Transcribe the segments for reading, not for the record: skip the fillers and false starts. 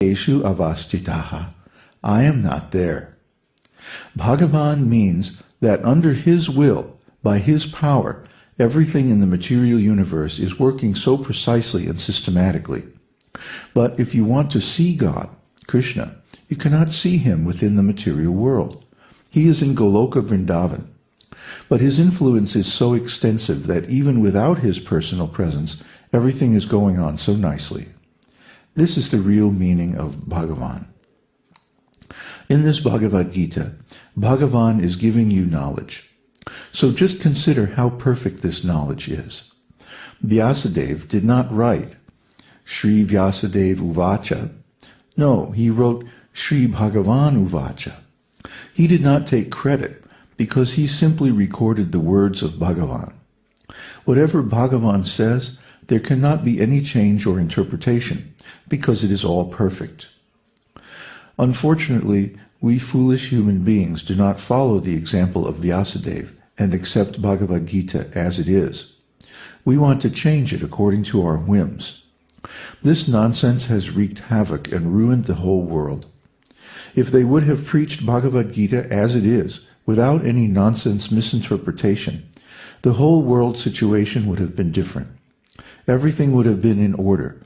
eshu avastitaha. I am not there. Bhagavan means that under his will, by his power, everything in the material universe is working so precisely and systematically. But if you want to see God, Kṛṣṇa, you cannot see him within the material world. He is in Goloka Vrindavan. But his influence is so extensive that even without his personal presence, everything is going on so nicely. This is the real meaning of Bhagavan. In this Bhagavad-gītā, Bhagavan is giving you knowledge. So just consider how perfect this knowledge is. Vyasadeva did not write Śrī Vyasadeva uvaca. No, he wrote Śrī Bhagavan uvaca. He did not take credit because he simply recorded the words of Bhagavan. Whatever Bhagavan says, there cannot be any change or interpretation because it is all perfect. Unfortunately, we foolish human beings do not follow the example of Vyasadeva and accept Bhagavad-gītā as it is. We want to change it according to our whims. This nonsense has wreaked havoc and ruined the whole world. If they would have preached Bhagavad-gītā as it is, without any nonsense misinterpretation, the whole world situation would have been different. Everything would have been in order.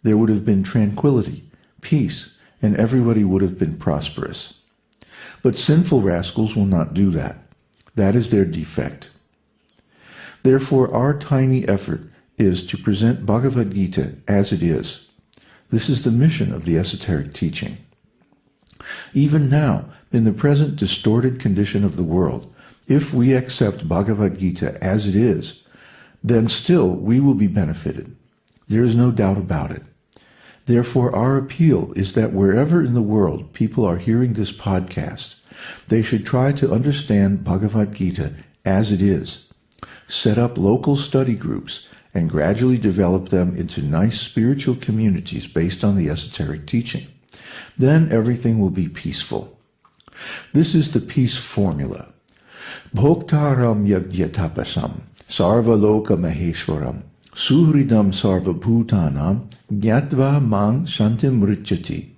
There would have been tranquility, peace, and everybody would have been prosperous. But sinful rascals will not do that. That is their defect. Therefore, our tiny effort is to present Bhagavad-gītā as it is. This is the mission of the esoteric teaching. Even now, in the present distorted condition of the world, if we accept Bhagavad-gītā as it is, then still we will be benefited. There is no doubt about it. Therefore, our appeal is that wherever in the world people are hearing this podcast, they should try to understand Bhagavad-gītā as it is, set up local study groups, and gradually develop them into nice spiritual communities based on the esoteric teaching. Then everything will be peaceful. This is the peace formula. Bhoktaram yagyatapasam sarvaloka maheshwaram suhridam sarvabhutanam gyatva mang shantim mrityati.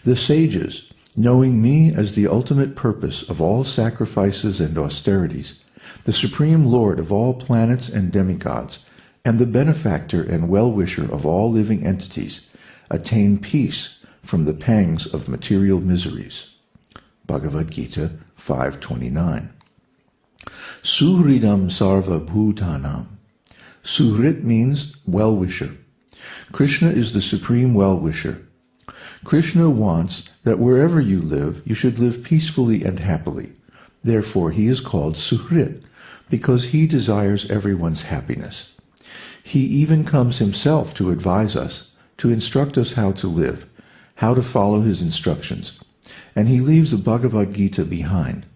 The sages, knowing me as the ultimate purpose of all sacrifices and austerities, the Supreme Lord of all planets and demigods, and the benefactor and well-wisher of all living entities, attain peace from the pangs of material miseries. Bhagavad-gītā 5:29. Suhridam sarva bhutanam. Suhrit means well-wisher. Kṛṣṇa is the supreme well-wisher. Kṛṣṇa wants that wherever you live, you should live peacefully and happily. Therefore, he is called Suhrit, because he desires everyone's happiness. He even comes himself to advise us, to instruct us how to live, how to follow his instructions, and he leaves the Bhagavad-gītā behind,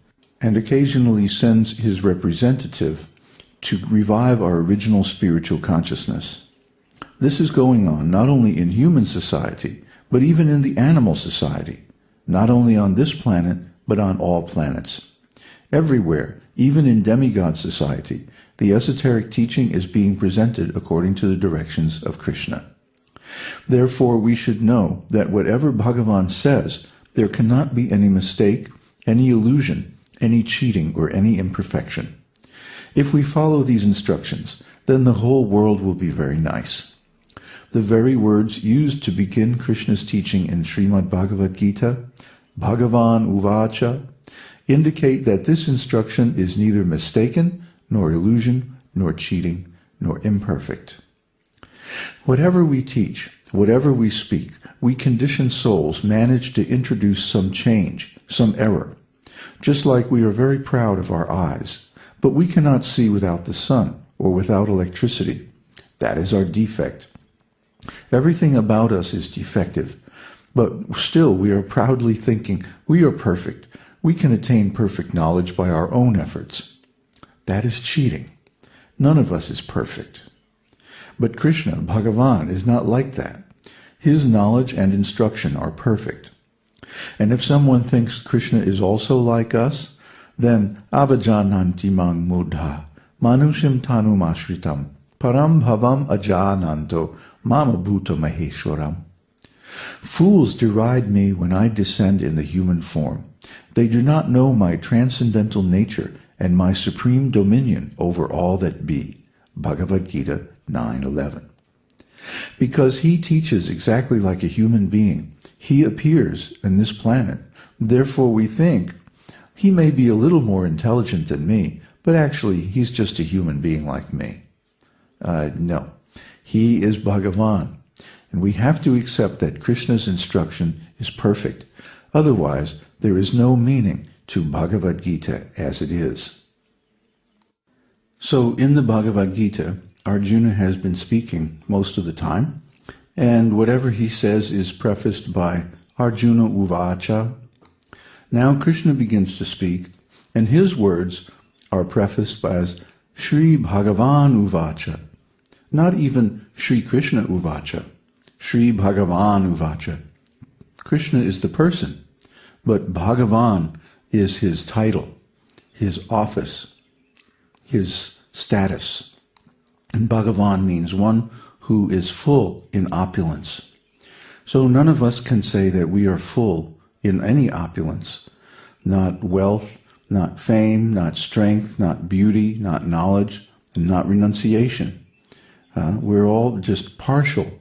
and occasionally sends his representative to revive our original spiritual consciousness. This is going on not only in human society, but even in the animal society, not only on this planet, but on all planets. Everywhere, even in demigod society, the esoteric teaching is being presented according to the directions of Kṛṣṇa. Therefore, we should know that whatever Bhagavan says, there cannot be any mistake, any illusion, any cheating, or any imperfection. If we follow these instructions, then the whole world will be very nice. The very words used to begin Kṛṣṇa's teaching in Śrīmad-Bhāgavatam, Bhagavan uvaca, indicate that this instruction is neither mistaken, nor illusion, nor cheating, nor imperfect. Whatever we teach, whatever we speak, we conditioned souls manage to introduce some change, some error. Just like we are very proud of our eyes, but we cannot see without the sun or without electricity. That is our defect. Everything about us is defective, but still we are proudly thinking we are perfect. We can attain perfect knowledge by our own efforts. That is cheating. None of us is perfect. But Kṛṣṇa, Bhagavan, is not like that. His knowledge and instruction are perfect. And if someone thinks Kṛṣṇa is also like us, then avajananti mang mudha manushim tanum ashritam param bhavam ajananto mama bhuta maheshwaram. Fools deride me when I descend in the human form. They do not know my transcendental nature and my supreme dominion over all that be. Bhagavad-gītā 9:11. Because he teaches exactly like a human being, he appears in this planet. Therefore we think he may be a little more intelligent than me, but actually he's just a human being like me. No, he is Bhagavan, and we have to accept that Krishna's instruction is perfect. Otherwise, there is no meaning to Bhagavad-gītā as it is. So in the Bhagavad-gītā, Arjuna has been speaking most of the time, and whatever he says is prefaced by Arjuna uvaca. Now Krishna begins to speak, and his words are prefaced by Śrīmad-Bhāgavatam uvaca. Not even Sri Krishna uvaca. Śrīmad-Bhāgavatam uvaca. Krishna is the person, but Bhagavan is his title, his office, his status. And Bhagavan means one who is full in opulence. So none of us can say that we are full in any opulence. Not wealth, not fame, not strength, not beauty, not knowledge, and not renunciation. We're all just partial.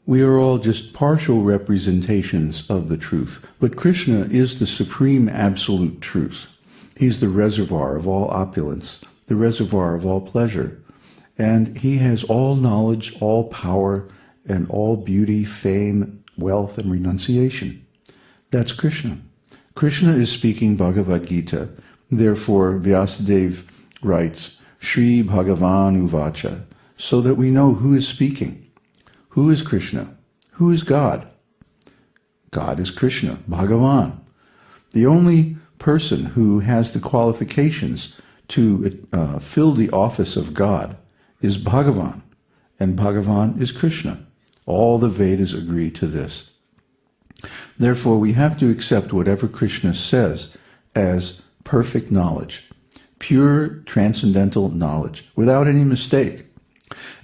We are all just partial representations of the truth. But Krishna is the supreme absolute truth. He's the reservoir of all opulence, the reservoir of all pleasure. And he has all knowledge, all power, and all beauty, fame, wealth, and renunciation. That's Krishna. Krishna is speaking Bhagavad-gītā. Therefore, Vyasadeva writes, Śrīmad-Bhāgavatam uvaca, so that we know who is speaking. Who is Krishna? Who is God? God is Krishna, Bhagavan. The only person who has the qualifications to fill the office of God is Bhagavan, and Bhagavan is Krishna. All the Vedas agree to this. Therefore, we have to accept whatever Krishna says as perfect knowledge, pure transcendental knowledge, without any mistake.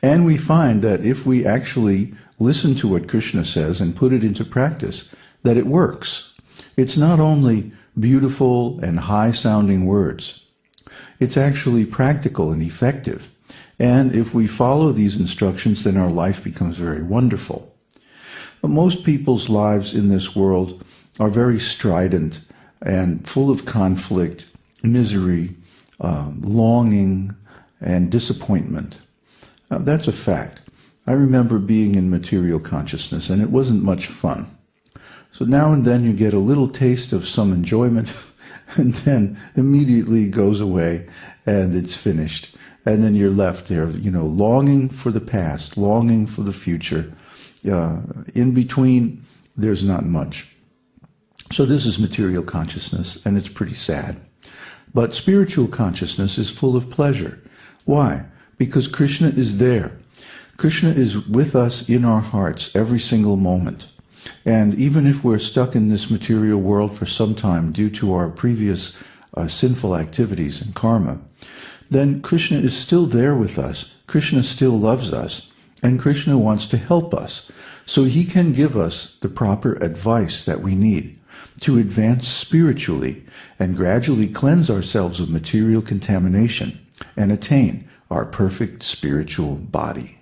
And we find that if we actually listen to what Krishna says and put it into practice, that it works. It's not only beautiful and high-sounding words. It's actually practical and effective. And if we follow these instructions, then our life becomes very wonderful. But most people's lives in this world are very strident and full of conflict, misery, longing, and disappointment. That's a fact. I remember being in material consciousness, and it wasn't much fun. So now and then you get a little taste of some enjoyment, and then immediately goes away, and it's finished. And then you're left there, longing for the past, longing for the future. In between, there's not much. So this is material consciousness, and it's pretty sad. But spiritual consciousness is full of pleasure. Why? Because Krishna is there. Krishna is with us in our hearts every single moment. And even if we're stuck in this material world for some time due to our previous sinful activities and karma, then Krishna is still there with us. Krishna still loves us, and Krishna wants to help us. So he can give us the proper advice that we need to advance spiritually and gradually cleanse ourselves of material contamination and attain our perfect spiritual body.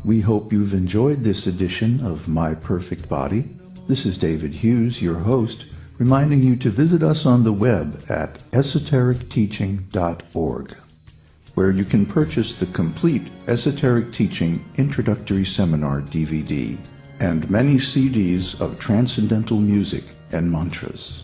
We hope you've enjoyed this edition of My Perfect Body. This is David Hughes, your host, reminding you to visit us on the web at esotericteaching.org, where you can purchase the complete Esoteric Teaching Introductory Seminar DVD and many CDs of transcendental music and mantras.